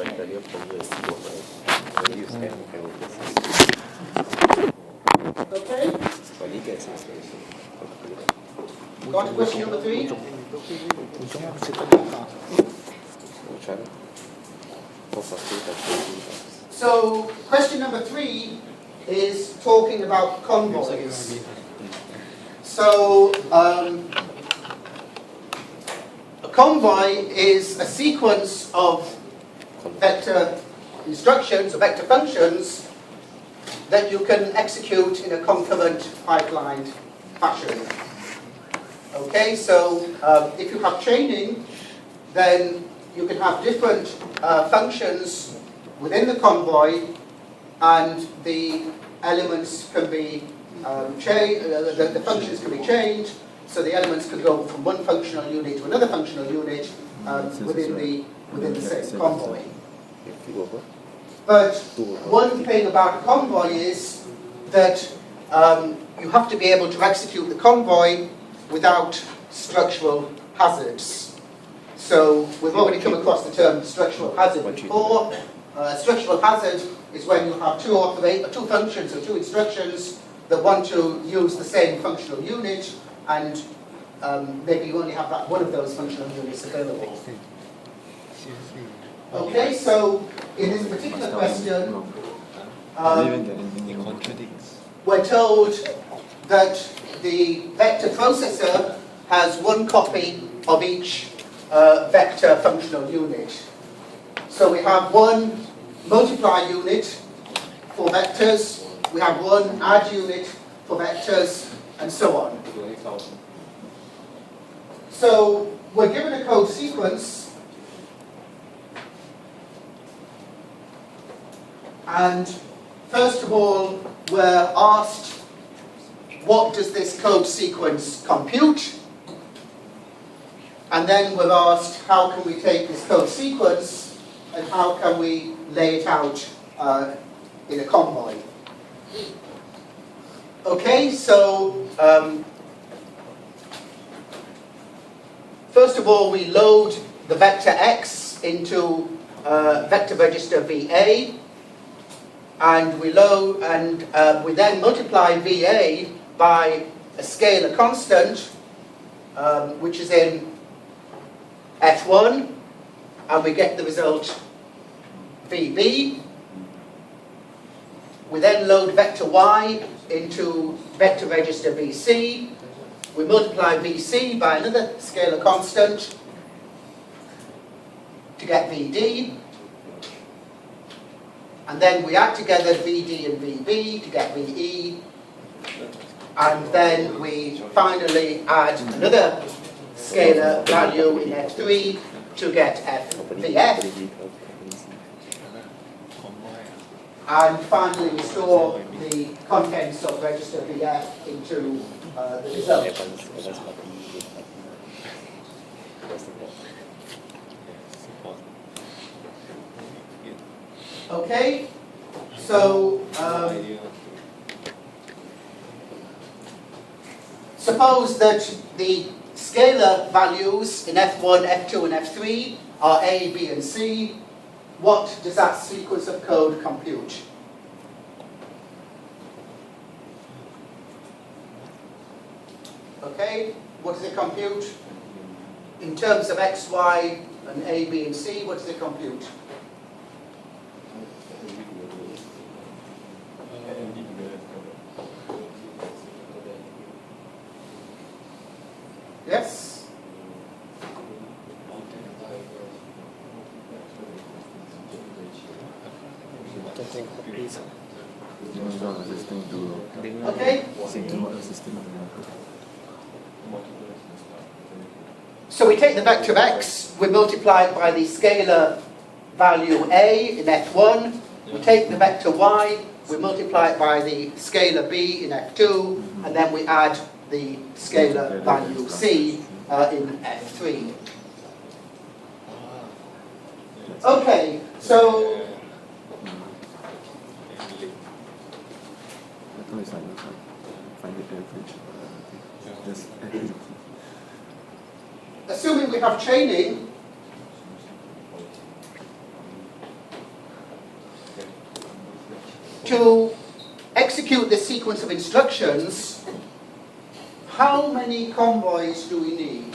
Okay. Go on to question number 3. So, question number 3 is talking about convoys. So, a convoy is a sequence of vector instructions or vector functions that you can execute in a concurrent pipelined fashion. Okay, so if you have chaining, then you can have different functions within the convoy, and the elements can be the functions can be changed, so the elements can go from one functional unit to another functional unit within the same convoy. But one thing about a convoy is that you have to be able to execute the convoy without structural hazards. So we've already come across the term structural hazard before. Structural hazard is when you have two functions or two instructions that want to use the same functional unit, and maybe you only have one of those functional units available. Okay, so in this particular question, we're told that the vector processor has one copy of each vector functional unit. So we have one multiply unit for vectors, we have one add unit for vectors, and so on. So we're given a code sequence, and first of all we're asked, what does this code sequence compute? And then we're asked, how can we take this code sequence and how can we lay it out in a convoy? Okay, so first of all we load the vector x into vector register VA, and we then multiply VA by a scalar constant which is in F1, and we get the result VB. We then load vector y into vector register VC. We multiply VC by another scalar constant to get VD. And then we add together VD and VB to get VE. And then we finally add another scalar value in F3 to get VF. And finally we store the contents of register VF into the result. Okay, so suppose that the scalar values in F1, F2 and F3 are A, B and C. What does that sequence of code compute? Okay, what does it compute? In terms of X, Y and A, B and C, what does it compute? Yes? Okay. So we take the vector x, we multiply it by the scalar value A in F1. We take the vector y, we multiply it by the scalar B in F2, and then we add the scalar value C in F3. Okay, so assuming we have chaining, to execute this sequence of instructions, how many convoys do we need?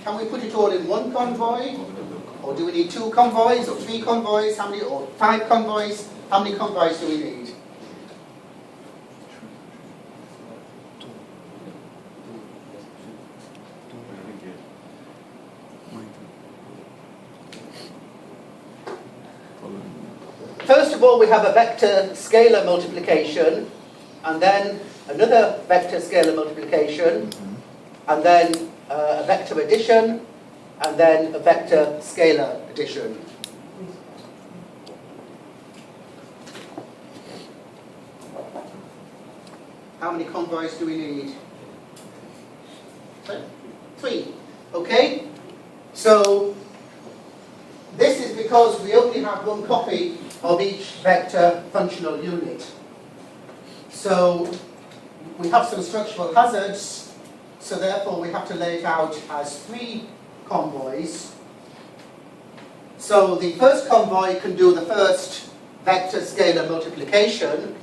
Can we put it all in one convoy? Or do we need 2 convoys, or 3 convoys, or 5 convoys? How many convoys do we need? First of all, we have a vector scalar multiplication, and then another vector scalar multiplication, and then a vector addition, and then a vector scalar addition. How many convoys do we need? 3. Okay? So, this is because we only have one copy of each vector functional unit. So, we have some structural hazards, so therefore we have to lay it out as 3 convoys. So the first convoy can do the first vector scalar multiplication.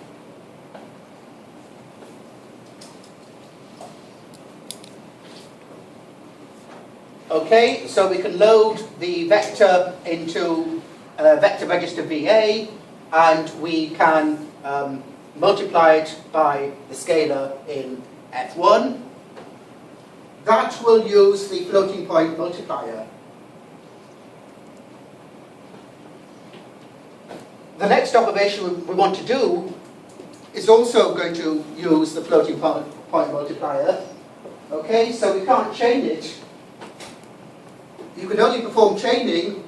Okay, so we can load the vector into vector register VA, and we can multiply it by the scalar in F1. That will use the floating point multiplier. The next operation we want to do is also going to use the floating point multiplier. Okay, so we can't chain it. You can only perform chaining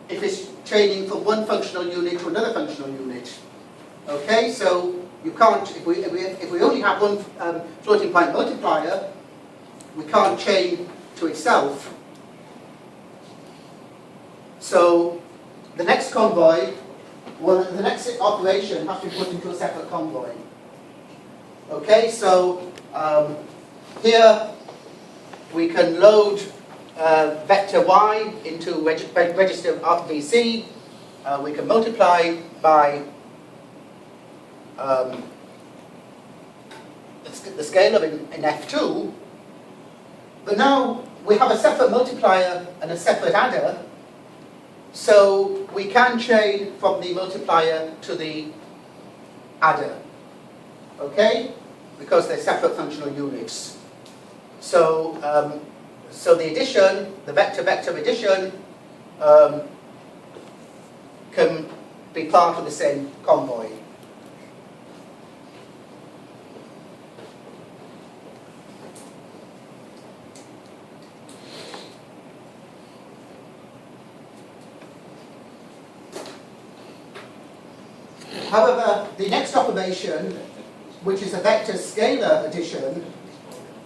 if it's chaining from one functional unit to another functional unit. Okay, so you can't, if we only have one floating point multiplier, we can't chain to itself. So the next convoy, well, the next operation has to be put into a separate convoy. Okay, so here we can load vector y into register VC. We can multiply by the scalar in F2. But now we have a separate multiplier and a separate adder, so we can chain from the multiplier to the adder, okay? Because they're separate functional units. So, so the addition, the vector-vector addition, can be part of the same convoy. However, the next operation, which is a vector scalar addition,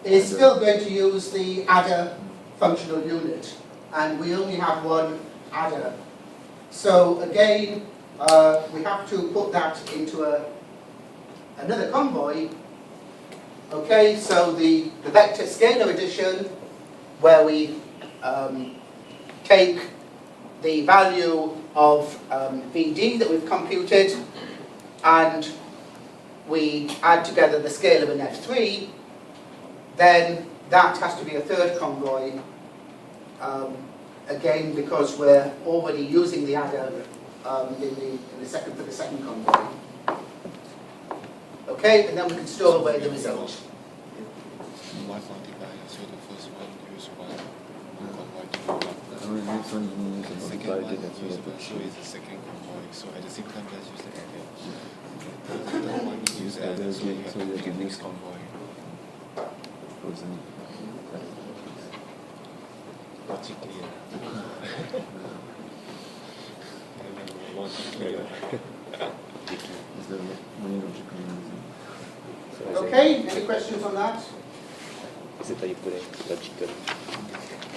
is still going to use the adder functional unit, and we only have one adder. So again, we have to put that into another convoy. Okay, so the vector scalar addition, where we take the value of VD that we've computed, and we add together the scalar in F3, then that has to be a third convoy, again because we're already using the adder for the second convoy. Okay, and then we can store away the result. One multiplier, so the first one use one convoy to do one. The second one use one, so it's the second convoy. So at the same time, let's use the adder. The third one use adder, so you have the next convoy. Logically, Okay, any questions on that? Is it that you put in logical?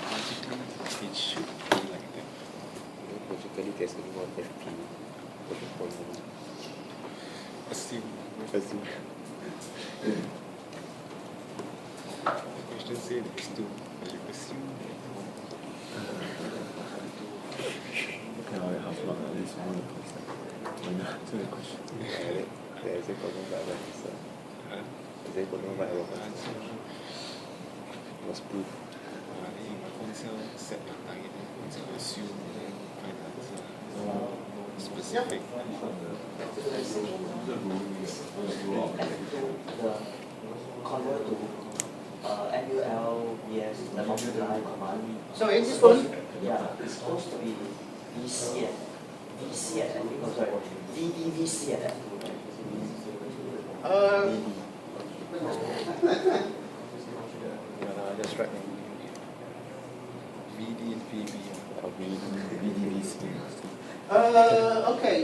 Logically, it should be like that. Logically, there's only one FP. Assume. Assume. The question says there's two, but you assume that one. Ja, jag har haft Was proof. My phone set your target, assume find answer specific. Convert to MUL, yes, the multiply command. So in this one, Yeah, it's supposed to be VC at I think, oh sorry, VDVC at F2. Just right. VD and VB. VDVC. okay.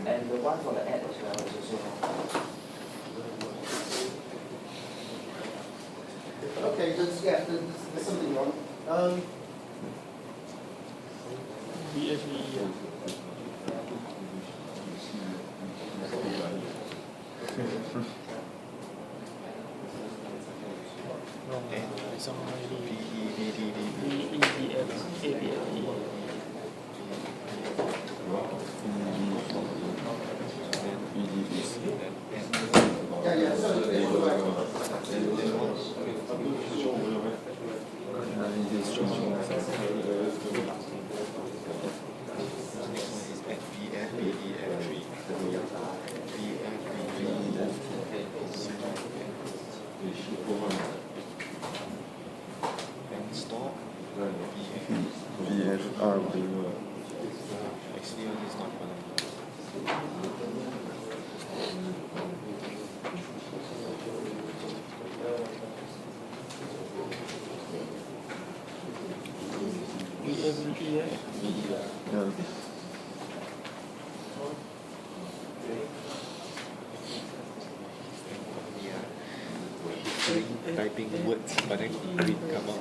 And the one for the add as well is also Okay, there's something wrong. Yeah, so Typing words, but then green come out.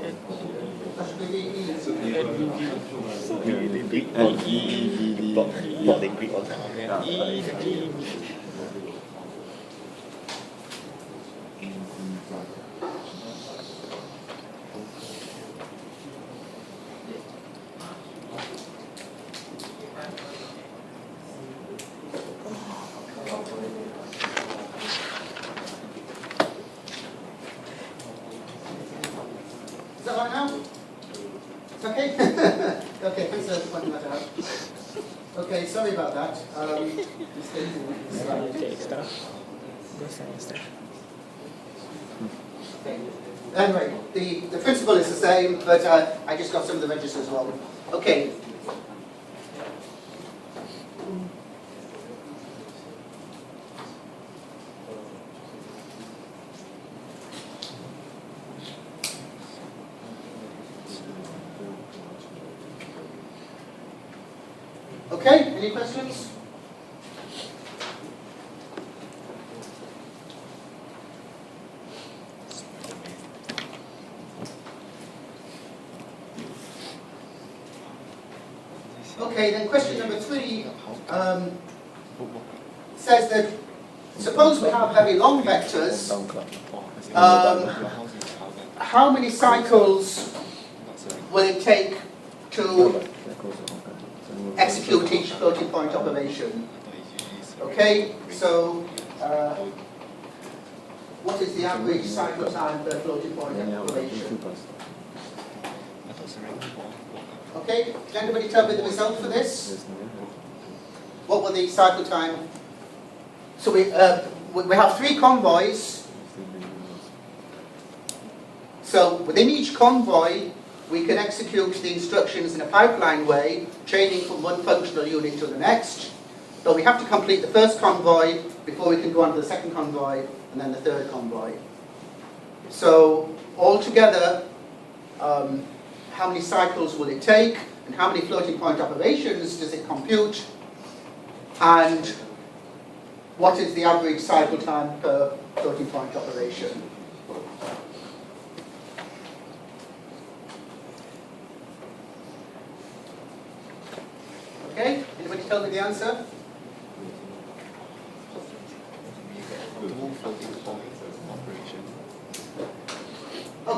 Is that right now? It's okay? Okay, thanks for pointing that out. Okay, sorry about that. Anyway, the principle is the same, but I just got some of the registers wrong. Okay. Okay, any questions? Okay, then question number 3 says that suppose we have very long vectors, how many cycles will it take to execute each floating point operation? Okay, so what is the average cycle time per floating point operation? Okay, can anybody tell me the result for this? What will the cycle time? So we have 3 convoys. So within each convoy, we can execute the instructions in a pipeline way, chaining from one functional unit to the next. But we have to complete the first convoy before we can go on to the second convoy and then the third convoy. So altogether, how many cycles will it take, and how many floating point operations does it compute, and what is the average cycle time per floating point operation? Okay, anybody tell me the answer? Two floating point operation.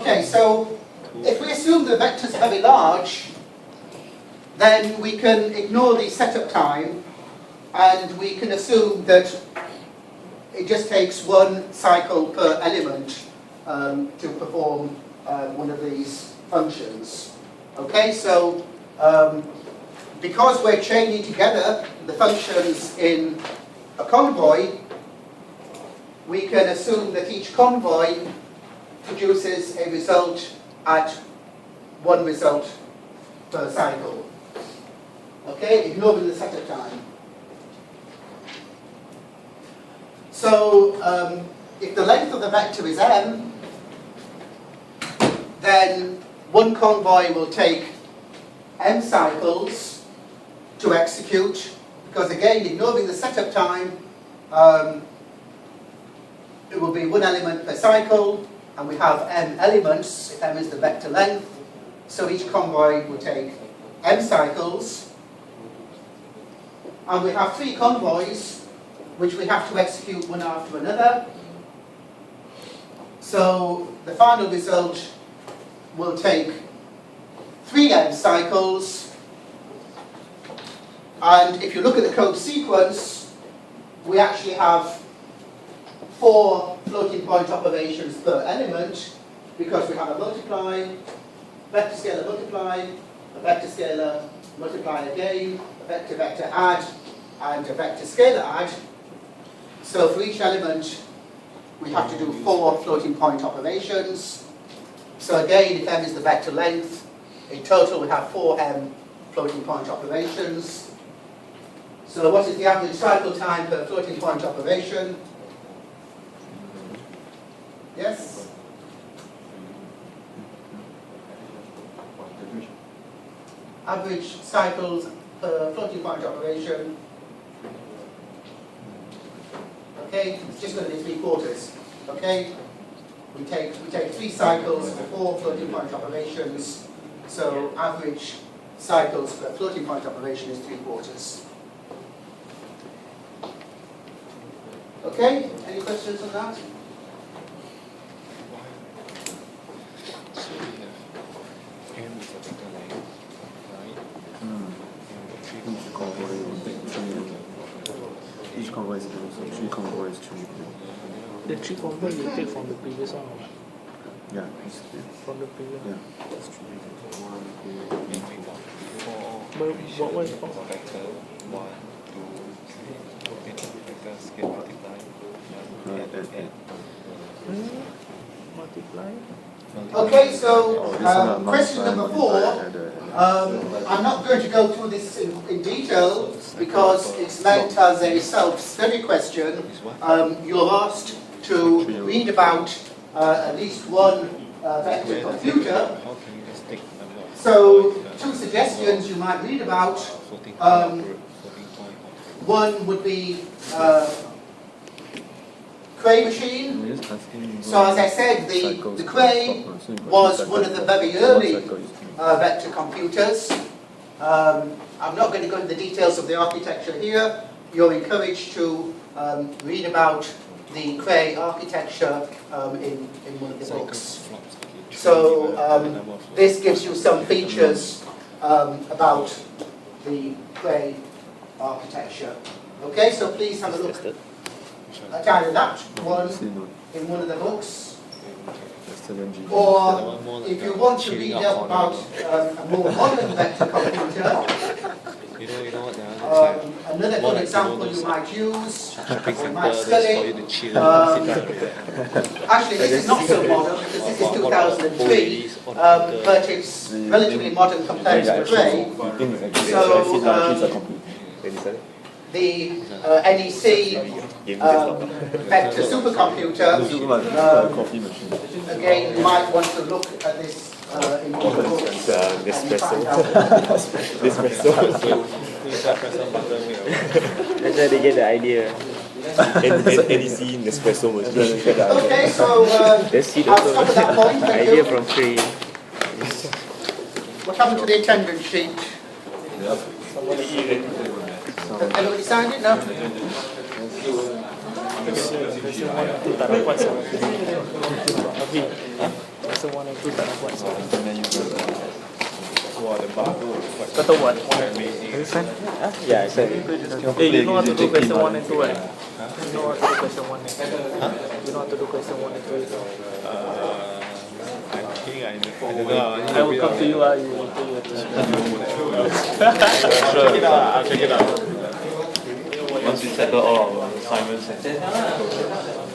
Okay, so if we assume the vector's very large, then we can ignore the setup time and we can assume that it just takes one cycle per element to perform one of these functions. Okay, so because we're chaining together the functions in a convoy, we can assume that each convoy produces a result at one result per cycle. Okay, ignoring the setup time. So if the length of the vector is m, then one convoy will take m cycles to execute, because again, ignoring the setup time, it will be one element per cycle, and we have m elements, if m is the vector length, so each convoy will take m cycles. And we have 3 convoys, which we have to execute one after another. So the final result will take 3m cycles. And if you look at the code sequence, we actually have 4 floating point operations per element, because we have a multiply, vector scalar multiply, a vector scalar multiply again, a vector vector add, and a vector scalar add. So for each element, we have to do 4 floating point operations. So again, if m is the vector length, in total we have 4m floating point operations. So what is the average cycle time per floating point operation? Yes? Average cycles per floating point operation. Okay, it's just going to be 3/4. Okay, we take 3 cycles for 4 floating point operations. So average cycles per floating point operation is 3/4. Okay, any questions on that? So we have m is a vector length, right? And 3 Each convoy will take 3. Each convoy is 3 convoys 3. The 3 convoy you take from the previous one, or Yeah, it's from the previous one. yeah. and we got 4 But what is for vector 1, 2, vector scale multiply, and Multiply? Okay, so Oh, this one question number 4. I'm not going to go through this in detail because it's meant as a self-study question. You're asked to read about at least one vector computer. how can you just take the number of So, convoys, 2 suggestions you might read about. floating point One would be Cray machine. So as I said, the Cray was one of the very early vector computers. I'm not going to go into the details of the architecture here. You're encouraged to read about the Cray architecture in one of the books. So this gives you some features about the Cray architecture. Okay, so please have a look at either that one in one of the books, or if you want to read up about a more modern vector computer, you know what the other time, another more good like example those you might use, shopping or centre might just for you study. to chill, sit down. Actually, this is not so modern because this is 2003, but it's relatively modern compared to the Cray. So the NEC vector supercomputer, again, you might want to look at this in one of the books. Nespresso. That's why they get the idea. NEC Nespresso machine. Okay, so That's it I'll also. stop at that point. Thank Idea you. from Cray. What happened to the attendance sheet? Everybody signed it? No? Version 1 tu tak dapat sangat. Habis. question 1 and 2 tak nak buat. And then you go, wow, the barcode was quite Kau tahu buat? amazing. Have you sent? Yeah, I said. Hey, you know how to do question 1 and 2 right? You know how to do question 1 and 2? You know how to do question 1 and 2? I think I don't know. I will come to you, you will do it. Sure, I'll check it out. Once we settle all our assignments and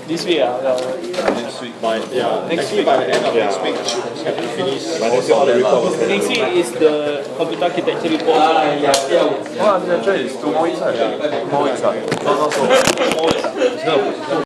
This week, Next week, next week by the end of next week, have to finish. But I see all the reports. next week is the computer architecture report. well, architecture is 2 more weeks, right? 2 more weeks, right? No, so 4 more weeks.